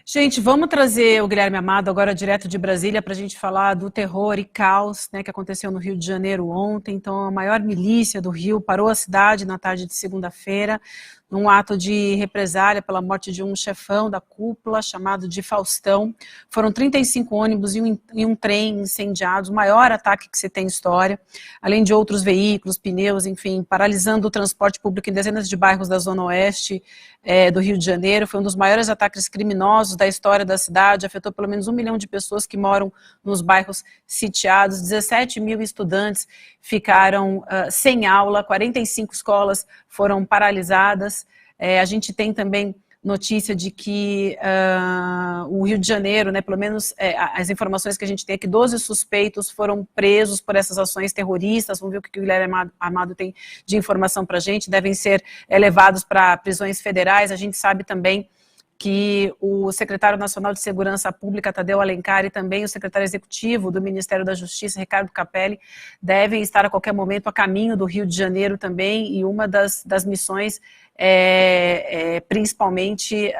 Gente, vamos trazer o Guilherme Amado agora direto de Brasília para a gente falar do terror e caos, né, que aconteceu no Rio de Janeiro ontem. Então, a maior milícia do Rio parou a cidade na tarde de segunda-feira, num ato de represália pela morte de um chefão da cúpula chamado de Faustão. Foram 35 ônibus e um trem incendiados, o maior ataque que se tem em história, além de outros veículos, pneus, enfim, paralisando o transporte público em dezenas de bairros da Zona Oeste do Rio de Janeiro. Foi um dos maiores ataques criminosos da história da cidade, afetou pelo menos 1 milhão de pessoas que moram nos bairros sitiados, 17 mil estudantes ficaram sem aula, 45 escolas foram paralisadas. A gente tem também notícia de que o Rio de Janeiro, né, pelo menos as informações que a gente tem é que 12 suspeitos foram presos por essas ações terroristas. Vamos ver o que o Guilherme Amado tem de informação para a gente. Devem ser levados para prisões federais. A gente sabe também que o secretário nacional de Segurança Pública, Tadeu Alencar, e também o secretário executivo do Ministério da Justiça, Ricardo Capelli, devem estar a qualquer momento a caminho do Rio de Janeiro também, e uma das missões principalmente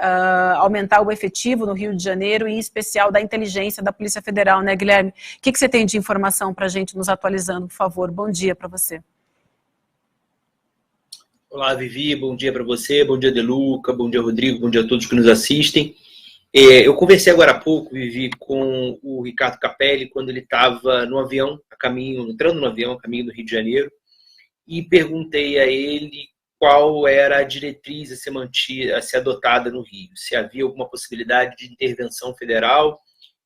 aumentar o efetivo no Rio de Janeiro, e em especial da inteligência da Polícia Federal, né, Guilherme? O que você tem de informação para a gente, nos atualizando, por favor? Bom dia para você. Olá, Vivi, bom dia para você, bom dia, Deluca, bom dia, Rodrigo, bom dia a todos que nos assistem. Eu conversei agora há pouco, Vivi, com o Ricardo Capelli, quando ele estava no avião, entrando no avião, a caminho do Rio de Janeiro, e perguntei a ele qual era a diretriz a ser adotada no Rio, se havia alguma possibilidade de intervenção federal,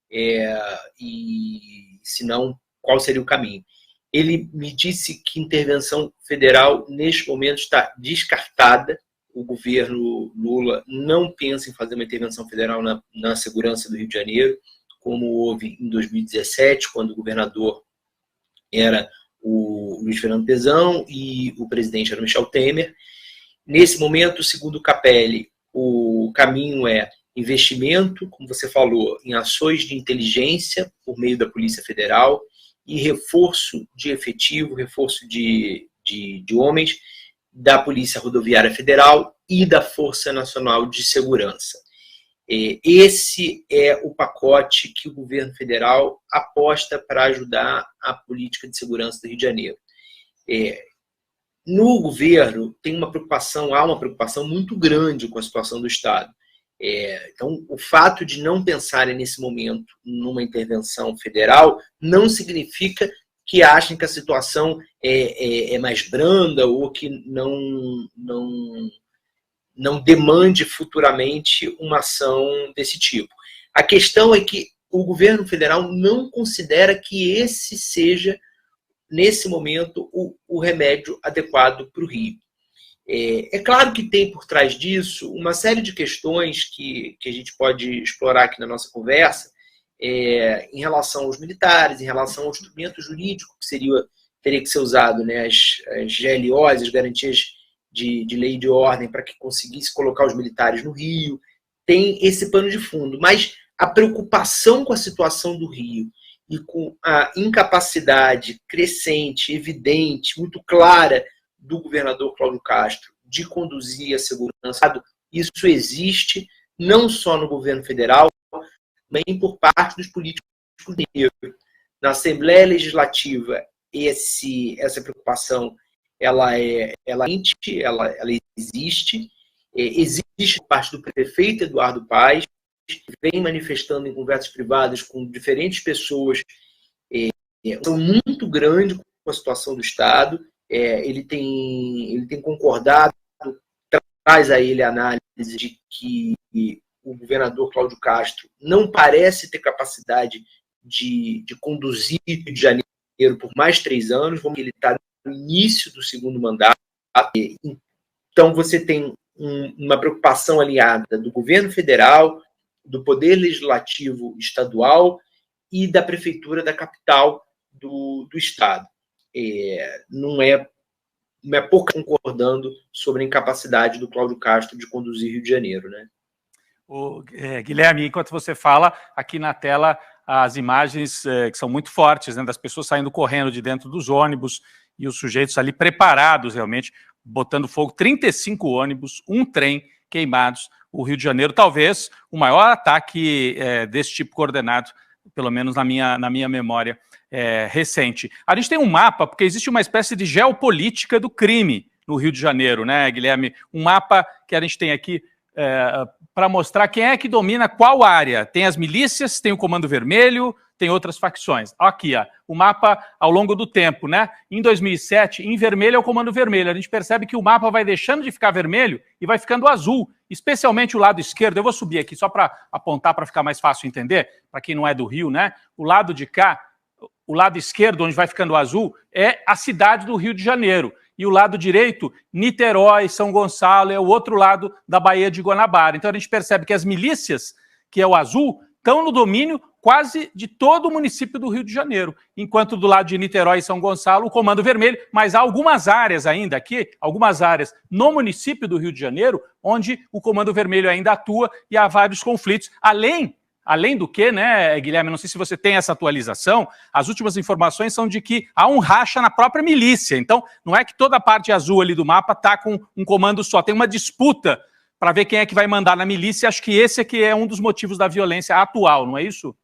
e se não, qual seria o caminho. Ele me disse que intervenção federal, neste momento, está descartada. O governo Lula não pensa em fazer uma intervenção federal na segurança do Rio de Janeiro, como houve em 2017, quando o governador era o Luiz Fernando Pezão e o presidente era o Michel Temer. Nesse momento, segundo o Capelli, o caminho é investimento, como você falou, em ações de inteligência por meio da Polícia Federal, e reforço de efetivo, reforço de homens da Polícia Rodoviária Federal e da Força Nacional de Segurança. Esse é o pacote que o governo federal aposta para ajudar a política de segurança do Rio de Janeiro. No governo há uma preocupação muito grande com a situação do Estado. Então, o fato de não pensarem nesse momento numa intervenção federal não significa que achem que a situação é mais branda ou que não demande futuramente uma ação desse tipo. A questão é que o governo federal não considera que esse seja, nesse momento, o remédio adequado para o Rio. É claro que tem por trás disso uma série de questões que a gente pode explorar aqui na nossa conversa, em relação aos militares, em relação ao instrumento jurídico que teria que ser usado, né, as GLOs, as garantias de lei e de ordem, para que conseguisse colocar os militares no Rio. Tem esse pano de fundo, mas a preocupação com a situação do Rio e com a incapacidade crescente, evidente, muito clara do governador Cláudio Castro de conduzir a segurança, isso existe não só no governo federal, mas por parte dos políticos negros. Na Assembleia Legislativa, essa preocupação ela existe. Existe por parte do prefeito Eduardo Paes, que vem manifestando em conversas privadas com diferentes pessoas, são muito grande com a situação do Estado. Ele tem concordado, traz a ele a análise de que o governador Cláudio Castro não parece ter capacidade de conduzir o Rio de Janeiro por mais 3 anos, como ele está no início do segundo mandato. Então você tem uma preocupação alinhada do governo federal, do poder legislativo estadual e da prefeitura da capital do Estado. Não é pouco concordando sobre a incapacidade do Cláudio Castro de conduzir Rio de Janeiro, né? Guilherme, enquanto você fala, aqui na tela as imagens que são muito fortes, né, das pessoas saindo correndo de dentro dos ônibus e os sujeitos ali preparados realmente, botando fogo, 35 ônibus, um trem queimados o Rio de Janeiro, talvez o maior ataque desse tipo coordenado, pelo menos na minha memória recente. A gente tem um mapa, porque existe uma espécie de geopolítica do crime no Rio de Janeiro, né, Guilherme? Um mapa que a gente tem aqui para mostrar quem é que domina qual área. Tem as milícias, tem o Comando Vermelho, tem outras facções. Aqui, ó, o mapa ao longo do tempo, né? Em 2007, em vermelho é o Comando Vermelho. A gente percebe que o mapa vai deixando de ficar vermelho e vai ficando azul, especialmente o lado esquerdo. Eu vou subir aqui só para apontar, para ficar mais fácil entender, para quem não é do Rio, né? O lado de cá, o lado esquerdo, onde vai ficando azul, é a cidade do Rio de Janeiro. E o lado direito, Niterói, São Gonçalo, é o outro lado da Baía de Guanabara. Então a gente percebe que as milícias, que é o azul, estão no domínio quase de todo o município do Rio de Janeiro, enquanto do lado de Niterói e São Gonçalo, o Comando Vermelho, mas há algumas áreas ainda aqui, algumas áreas no município do Rio de Janeiro, onde o Comando Vermelho ainda atua e há vários conflitos, além do que, né, Guilherme, não sei se você tem essa atualização, as últimas informações são de que há um racha na própria milícia, então não é que toda a parte azul ali do mapa está com um comando só, tem uma disputa para ver quem é que vai mandar na milícia. Acho que esse aqui é um dos motivos da violência atual, não é isso?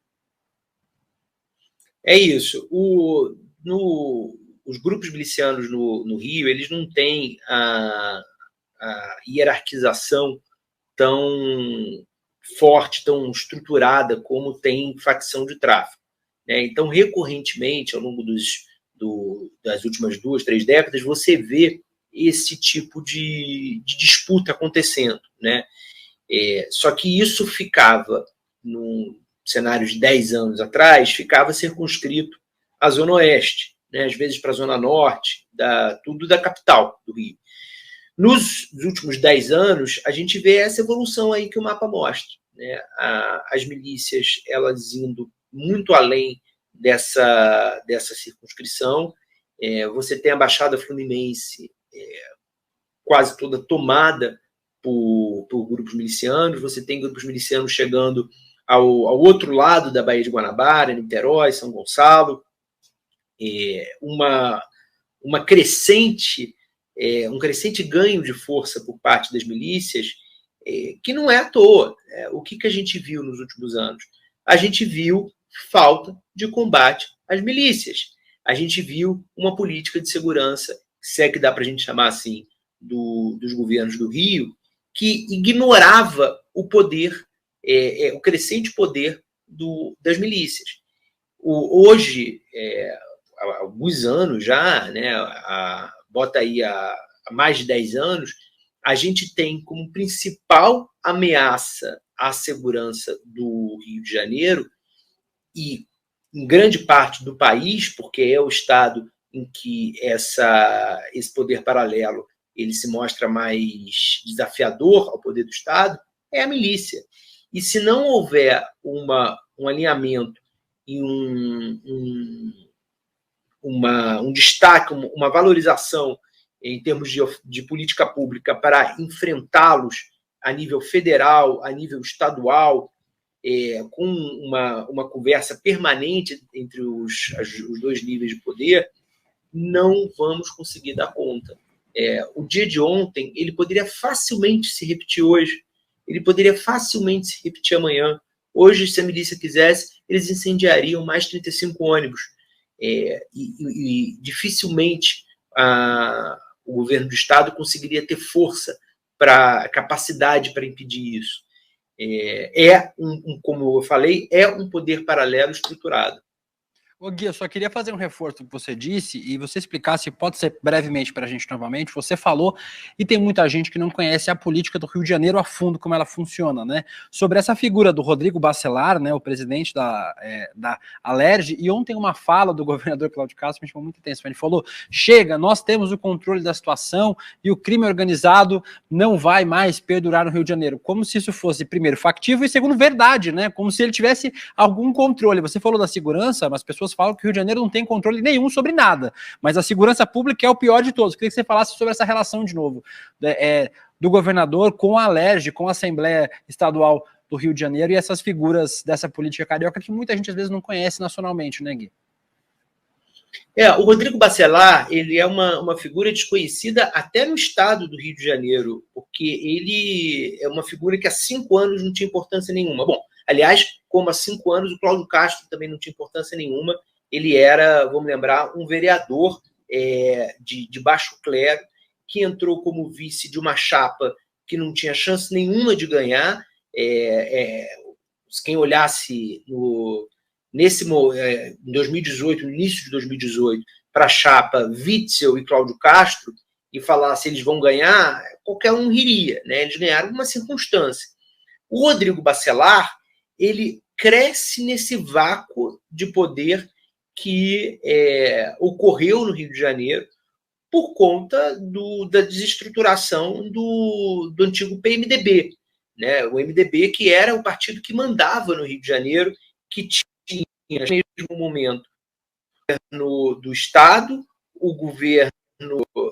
É isso. Os grupos milicianos no Rio, eles não têm a hierarquização tão forte, tão estruturada como tem facção de tráfico, né? Então, recorrentemente, ao longo das últimas 2, 3 décadas, você vê esse tipo de disputa acontecendo, né? Só que isso ficava, num cenário de 10 anos atrás, ficava circunscrito à Zona Oeste, né? Às vezes para a Zona Norte, tudo da capital do Rio. Nos últimos 10 anos, a gente vê essa evolução aí que o mapa mostra, né? As milícias, elas indo muito além dessa circunscrição. Você tem a Baixada Fluminense quase toda tomada por grupos milicianos, você tem grupos milicianos chegando ao outro lado da Baía de Guanabara, Niterói, São Gonçalo, um crescente ganho de força por parte das milícias, que não é à toa. O que a gente viu nos últimos anos? A gente viu falta de combate às milícias. A gente viu uma política de segurança, se é que dá para a gente chamar assim, dos governos do Rio, que ignorava o poder, o crescente poder das milícias. Hoje, há alguns anos já, né, bota aí há mais de 10 anos, a gente tem como principal ameaça à segurança do Rio de Janeiro, e em grande parte do país, porque é o estado em que esse poder paralelo ele se mostra mais desafiador ao poder do Estado, é a milícia. E se não houver um alinhamento e um destaque, uma valorização em termos de política pública para enfrentá-los a nível federal, a nível estadual, com uma conversa permanente entre os dois níveis de poder, não vamos conseguir dar conta. O dia de ontem, ele poderia facilmente se repetir hoje, ele poderia facilmente se repetir amanhã. Hoje, se a milícia quisesse, eles incendiariam mais 35 ônibus. E dificilmente o governo do Estado conseguiria ter força, capacidade para impedir isso. Como eu falei, é um poder paralelo estruturado. Ô Gui, eu só queria fazer um reforço do que você disse e você explicasse, pode ser brevemente para a gente novamente. Você falou, e tem muita gente que não conhece a política do Rio de Janeiro a fundo, como ela funciona, né? Sobre essa figura do Rodrigo Bacelar, né, o presidente da Alerj, e ontem uma fala do governador Cláudio Castro me chamou muita atenção. Ele falou: chega, nós temos o controle da situação e o crime organizado não vai mais perdurar no Rio de Janeiro. Como se isso fosse, primeiro, factível e, segundo, verdade, né? Como se ele tivesse algum controle. Você falou da segurança, mas as pessoas falam que o Rio de Janeiro não tem controle nenhum sobre nada, mas a segurança pública é o pior de todos. Queria que você falasse sobre essa relação de novo, do governador com a Alerj, com a Assembleia Estadual do Rio de Janeiro e essas figuras dessa política carioca que muita gente às vezes não conhece nacionalmente, né, Gui? O Rodrigo Bacelar, ele é uma figura desconhecida até no estado do Rio de Janeiro, porque ele é uma figura que há 5 anos não tinha importância nenhuma. Bom, aliás, como há 5 anos o Cláudio Castro também não tinha importância nenhuma, ele era, vamos lembrar, um vereador de baixo clero, que entrou como vice de uma chapa que não tinha chance nenhuma de ganhar. Quem olhasse em 2018, no início de 2018, para a chapa Witzel e Cláudio Castro, e falar se eles vão ganhar, qualquer um riria, né? Eles ganharam uma circunstância. O Rodrigo Bacelar, ele cresce nesse vácuo de poder que ocorreu no Rio de Janeiro por conta da desestruturação do antigo PMDB, né? O MDB, que era o partido que mandava no Rio de Janeiro, que tinha, no mesmo momento, o governo do Estado, o governo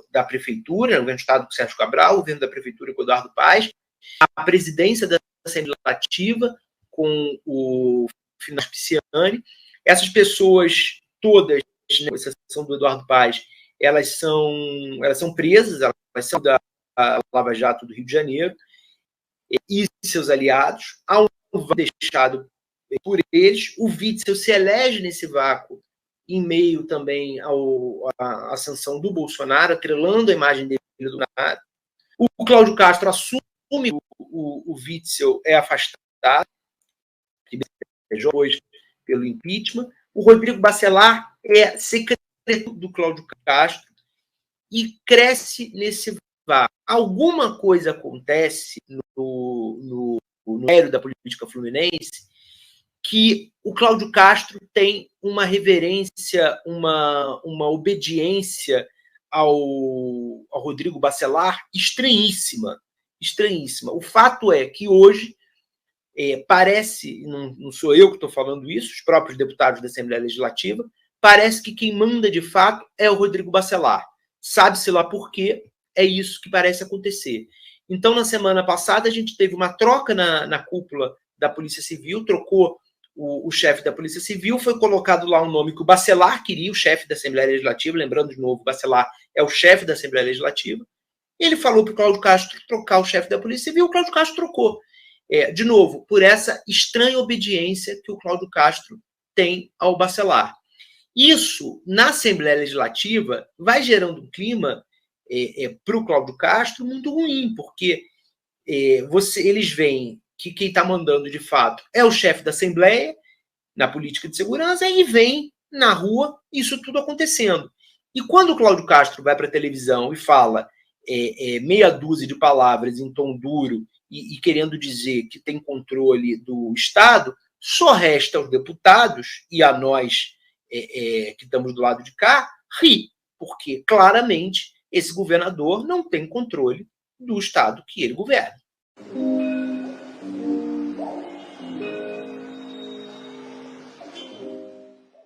da Prefeitura, o governo do Estado com Sérgio Cabral, o governo da Prefeitura com Eduardo Paes, a presidência da Assembleia Legislativa com o Finado Pisciani. Essas pessoas todas, né, com exceção do Eduardo Paes, elas são presas, elas são da Lava Jato do Rio de Janeiro, e seus aliados, há um vácuo deixado por eles. O Witzel se elege nesse vácuo em meio também à sanção do Bolsonaro, atrelando a imagem dele do Bolsonaro. O Cláudio Castro assume o Witzel é afastado, depois pelo impeachment. O Rodrigo Bacelar é secretário do Cláudio Castro e cresce nesse vácuo. Alguma coisa acontece no aéreo da política fluminense que o Cláudio Castro tem uma reverência, uma obediência ao Rodrigo Bacelar estranhíssima. O fato é que hoje parece, não sou eu que estou falando isso, os próprios deputados da Assembleia Legislativa, parece que quem manda de fato é o Rodrigo Bacelar. Sabe-se lá por quê, é isso que parece acontecer. Então, na semana passada, a gente teve uma troca na cúpula da Polícia Civil, trocou o chefe da Polícia Civil, foi colocado lá um nome que o Bacelar queria, o chefe da Assembleia Legislativa, lembrando de novo, o Bacelar é o chefe da Assembleia Legislativa. Ele falou para o Cláudio Castro trocar o chefe da Polícia Civil, o Cláudio Castro trocou. De novo, por essa estranha obediência que o Cláudio Castro tem ao Bacelar. Isso, na Assembleia Legislativa, vai gerando um clima para o Cláudio Castro muito ruim, porque eles veem que quem está mandando, de fato, é o chefe da Assembleia, na política de segurança, e vem na rua isso tudo acontecendo. E quando o Cláudio Castro vai para a televisão e fala meia dúzia de palavras em tom duro e querendo dizer que tem controle do Estado, só resta aos deputados e a nós que estamos do lado de cá rir, porque claramente esse governador não tem controle do Estado que ele governa.